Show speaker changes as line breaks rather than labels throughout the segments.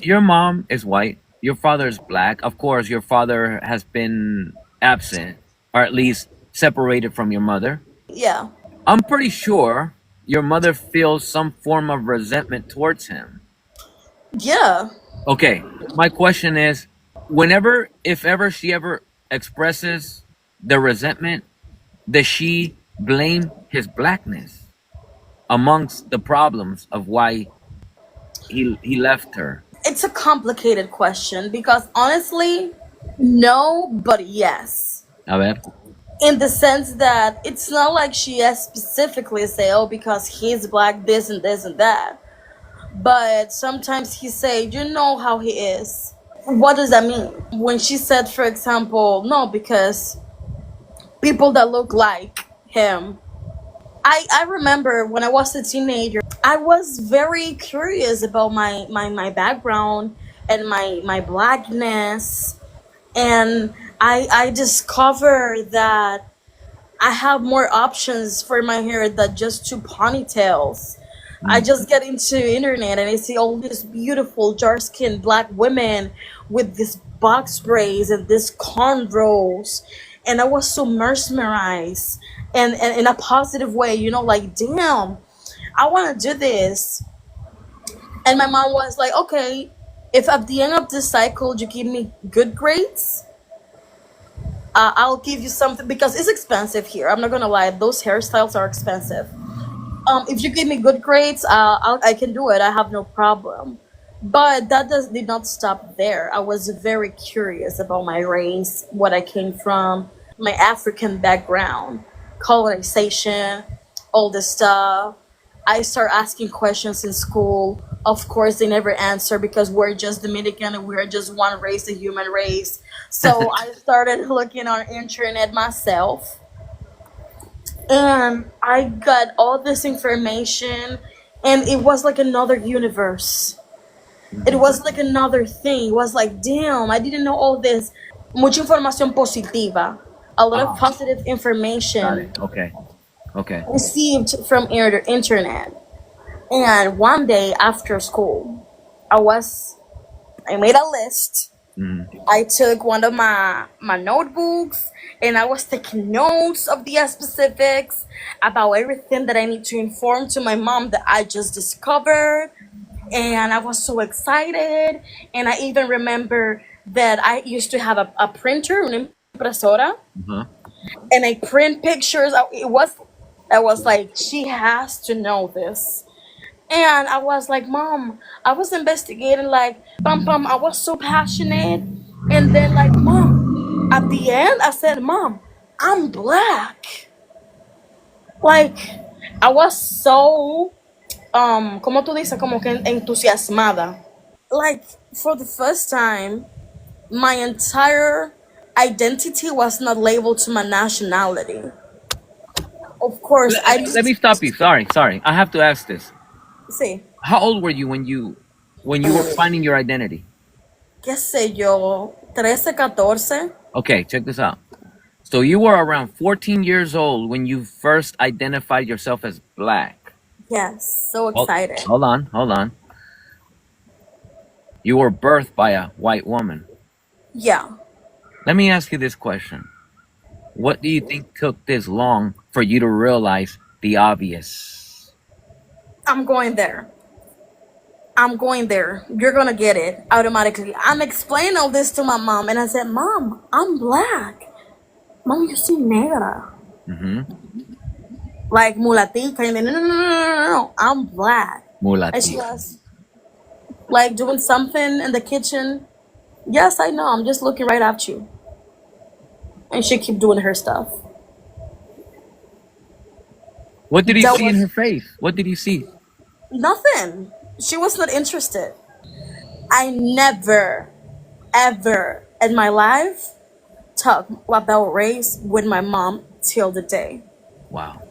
Your mom is white. Your father is black. Of course, your father has been absent, or at least separated from your mother.
Yeah.
I'm pretty sure your mother feels some form of resentment towards him.
Yeah.
Okay, my question is, whenever, if ever she ever expresses the resentment, does she blame his blackness amongst the problems of why he left her?
It's a complicated question because honestly, no, but yes.
A ver.
In the sense that it's not like she has specifically say, oh, because he's black, this and this and that. But sometimes he say, you know how he is. What does that mean? When she said, for example, no, because people that look like him. I remember when I was a teenager, I was very curious about my background and my blackness. And I discovered that I have more options for my hair than just two ponytails. I
Mm.
just get into internet and I see all these beautiful dark skinned black women with this box braids and this cornrows, and I was so mesmerized and in a positive way, like damn, I want to do this. And my mom was like, okay, if at the end of this cycle you give me good grades, I'll give you something because it's expensive here. I'm not gonna lie; those hairstyles are expensive. If you give me good grades, I can do it. I have no problem. But did not stop there. I was very curious about my race, what I came from, my African background, colonization, all this stuff. I start asking questions in school. Of course, they never answer because we're just Dominican and we're just one race, the human race. So I started looking on internet myself, and I got all this information, and it was like another universe. It was like another thing. It was like, damn, I didn't know all this. Mucha información positiva, a lot of
Ah,
positive
got
information
it. Okay. Okay.
received from internet. And one day after school, I was I made a list.
Mm.
I took one of my notebooks and I was taking notes of the specifics about everything that I need to inform to my mom that I just discovered. And I was so excited. And I even remember that I used to have a printer, una impresora,
Uh-huh.
and I print pictures. I was like, she has to know this. And I was like, Mom, I was investigating, like, bum bum, I was so passionate. And then, like, Mom, at the end, I said, Mom, I'm black. Like, I was so, como tú dices, como que entusiasmada. Like, for the first time, my entire identity was not labeled to my nationality. Of course, I
Let
didn't
me stop you. Sorry, sorry. I have to ask this.
say,
How old were you when you were finding your identity?
qué sé yo, 13, 14.
Okay, check this out. So you were around 14 years old when you first identified yourself as black.
Yes, so
Hold,
excited.
hold on, hold on. You were birthed by a white woman.
Yeah,
Let me ask you this question. What do you think took this long for you to realize the obvious?
I'm going there. I'm going there. You're gonna get it automatically. I'm explaining all this to my mom, and I said, Mom, I'm black. Mom, you see negra.
Mm-hmm.
Like mulatica. And then, no, no, no, no, no, no. I'm black. And she
Mulatica.
was like doing something in the kitchen. Yes, I know. I'm just looking right at you. And she keep doing her stuff.
What did you
That
see in
was
her face? What did you see?
nothing. She was not interested. I never, ever in my life talk about race with my mom till the day.
Wow.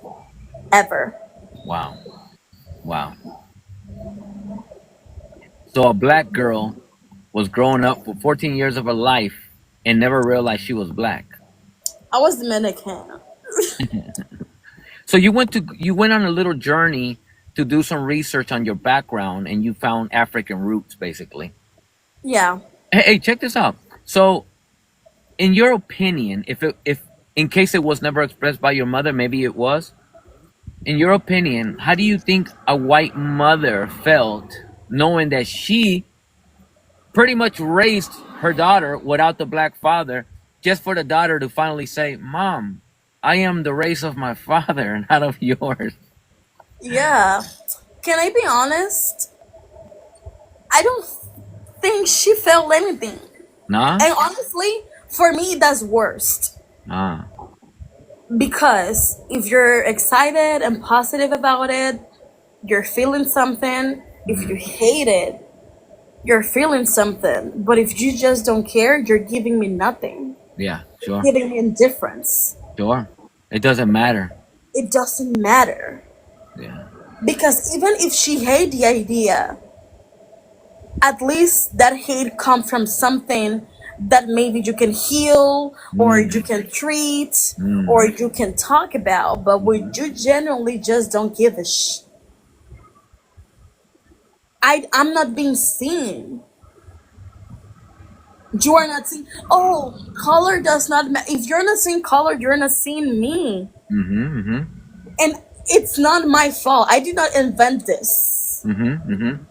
Ever.
Wow. Wow. So a black girl was growing up for 14 years of her life and never realized she was black.
I was Dominican.
So you went on a little journey to do some research on your background and you found African roots basically.
Yeah.
Hey, check this out. So, in your opinion, if in case it was never expressed by your mother, maybe it was. In your opinion, how do you think a white mother felt knowing that she pretty much raised her daughter without the black father, just for the daughter to finally say, "Mom, I am the race of my father and not of yours."
Yeah. Can I be honest? I don't think she felt anything.
Nah,
And honestly, for me, that's worst.
nah.
Because if you're excited and positive about it, you're feeling something. If you hate it, you're feeling something. But if you just don't care, you're giving me nothing.
Yeah,
You're
sure,
giving me indifference.
sure. It doesn't matter.
It doesn't matter.
Yeah,
Because even if she hate the idea, at least that hate come from something that maybe you can heal or you
mm,
can treat or
mm,
you can talk about, but when you genuinely just don't give a I'm not being seen. You are not seeing. Oh, color does not matter. If you're not seeing color, you're not seeing me.
mm-hmm,
And it's not my fault. I did not invent this.
mm-hmm, mm-hmm.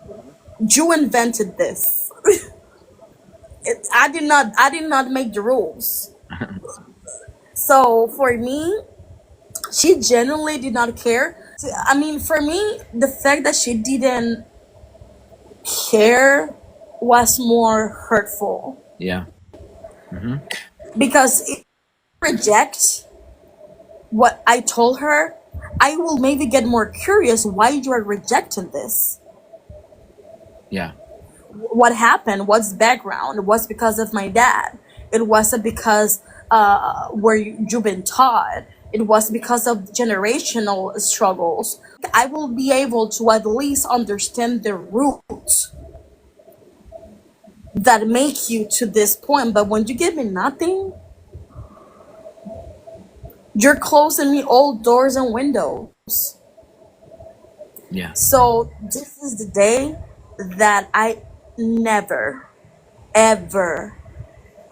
You invented this. I did not make the rules. So for me, she genuinely did not care. I mean, for me, the fact that she didn't care was more hurtful
Yeah, mm-hmm.
because if I reject what I told her, I will maybe get more curious why you are rejecting this.
Yeah,
What happened? What's the background? It was because of my dad. It wasn't because where you've been taught. It was because of generational struggles. I will be able to at least understand the roots that make you to this point. But when you give me nothing, you're closing me all doors and windows.
yeah.
So this is the day that I never, ever,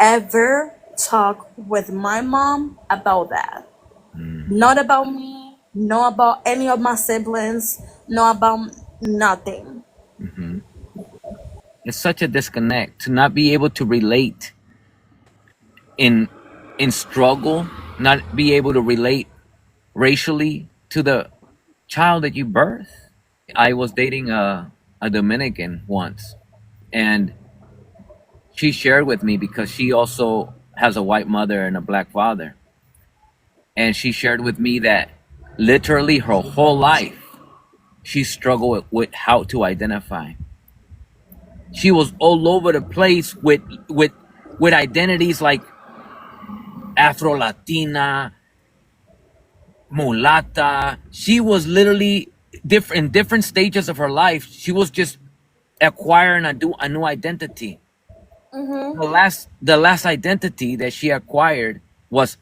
ever talk with my mom about that.
Mm,
Not about me, not about any of my siblings, not about nothing.
mm-hmm. It's such a disconnect to not be able to relate in struggle, not be able to relate racially to the child that you birth. I was dating a Dominican once, and she shared with me because she also has a white mother and a black father. And she shared with me that literally her whole life she struggled with how to identify. She was all over the place with identities like Afro Latina, mulata. She was literally different in different stages of her life. She was just acquiring a new identity.
Mm-hmm.
The last identity that she acquired was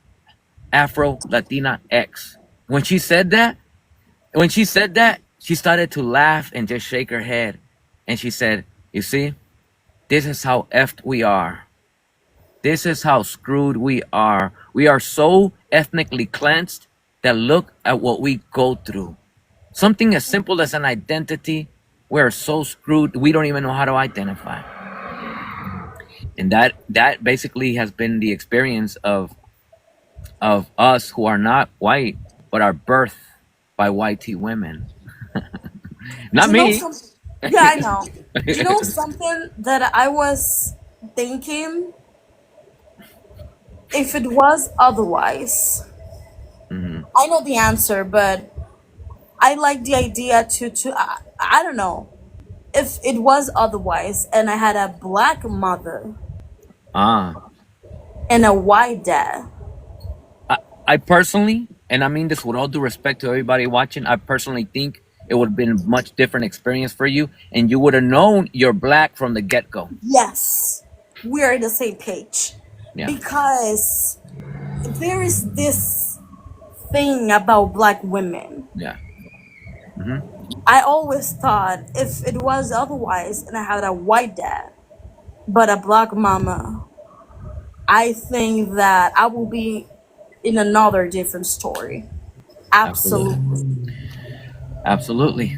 Afro Latina X. When she said that, she started to laugh and just shake her head, and she said, "You see, this is how effed we are. This is how screwed we are. We are so ethnically cleansed that look at what we go through. Something as simple as an identity, we're so screwed we don't even know how to identify." And that basically has been the experience of us who are not white but are birthed by white T women. Not
You know
me.
something? Yeah, I know. You know something that I was thinking if it was otherwise.
Mhm.
I know the answer, but I like the idea I don't know if it was otherwise and I had a black mother
Ah,
and a white dad.
I, I personally, and I mean this with all due respect to everybody watching, I personally think it would have been a much different experience for you, and you would have known you're black from the get go.
Yes, we are the same page
Yeah.
because there is this thing about black women.
Yeah. Hmm.
I always thought if it was otherwise and I had a white dad, But a black mama, I think that I will be in another different story.
Absolutely.
Absolutely.
Absolutely.